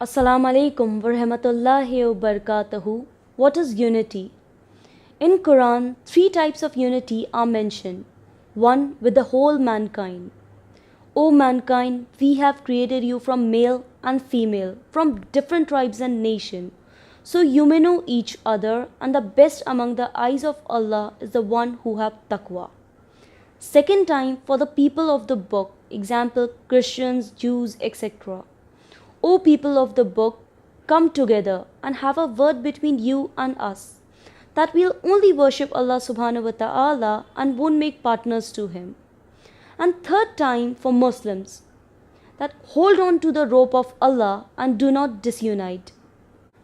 Assalamu alaikum wa rahmatullahi wa barakatuhu. What is unity? In Quran, three types of unity are mentioned. One, with the whole mankind. O mankind, we have created you from male and female, from different tribes and nations. So you may know each other, and the best among the eyes of Allah is the one who have taqwa. Second time, for the people of the book, example Christians, Jews, etc. O people of the book, come together and have a word between you and us, that we'll only worship Allah subhanahu wa ta'ala and won't make partners to Him. And third time for Muslims, that hold on to the rope of Allah and do not disunite.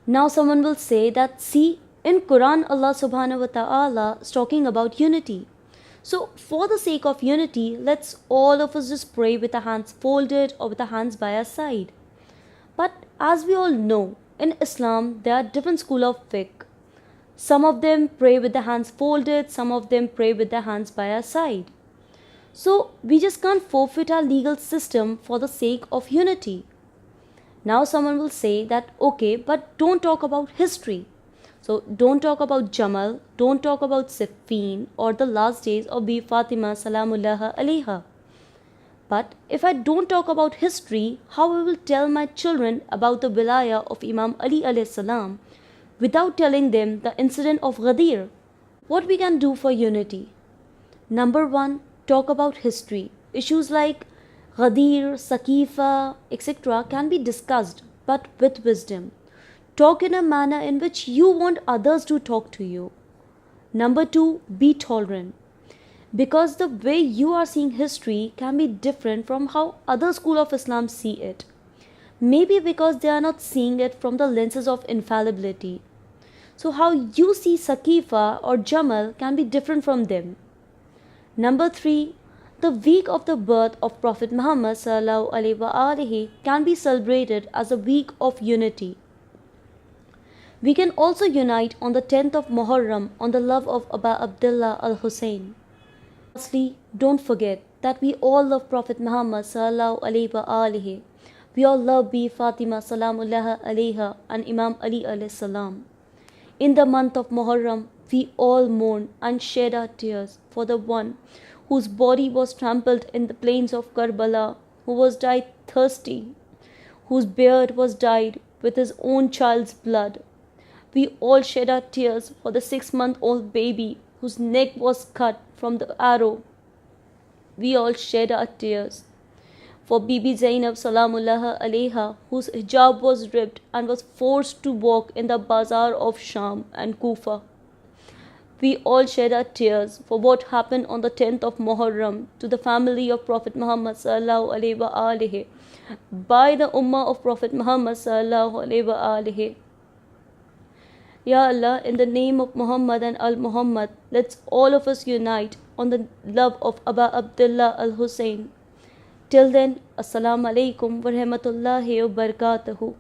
Now someone will say that, see, in Quran Allah subhanahu wa ta'ala is talking about unity. So for the sake of unity, let's all of us just pray with our hands folded or with our hands by our side. But as we all know, in Islam there are different schools of fiqh. Some of them pray with their hands folded, some of them pray with their hands by our side. So we just can't forfeit our legal system for the sake of unity. Now someone will say that, okay, but don't talk about history. So don't talk about Jamal, don't talk about Siffin or the last days of Bi Fatima Salamullah alayha. But if I don't talk about history, how I will tell my children about the wilayah of Imam Ali alayhi salam without telling them the incident of Ghadir? What we can do for unity? Number one, talk about history. Issues like Ghadir, Saqifa, etc. can be discussed, but with wisdom. Talk in a manner in which you want others to talk to you. Number two, be tolerant. Because the way you are seeing history can be different from how other school of Islam see it. Maybe because they are not seeing it from the lenses of infallibility. So how you see Saqifa or Jamal can be different from them. Number three, the week of the birth of Prophet Muhammad sallallahu alaihi wasallam can be celebrated as a week of unity. We can also unite on the 10th of Muharram on the love of Abu Abdullah al-Hussein. Lastly, don't forget that we all love Prophet Muhammad sallallahu alaihi wasallam. We all love Bi Fatima salamullah alayha and Imam Ali alayhi salam. In the month of Muharram, we all mourn and shed our tears for the one whose body was trampled in the plains of Karbala, who was died thirsty, whose beard was dyed with his own child's blood. We all shed our tears for the 6-month-old baby whose neck was cut from the arrow. We all shed our tears for Bibi Zainab Salamullah alayha, whose hijab was ripped and was forced to walk in the bazaar of Sham and Kufa. We all shed our tears for what happened on the 10th of Muharram to the family of Prophet Muhammad sallallahu alaihi wasallam by the Ummah of Prophet Muhammad sallallahu alaihi wasallam. Ya Allah, in the name of Muhammad and Al-Muhammad, let's all of us unite on the love of Abu Abdullah al-Hussein. Till then, Assalamu alaikum wa rahmatullahi wa barakatuhu.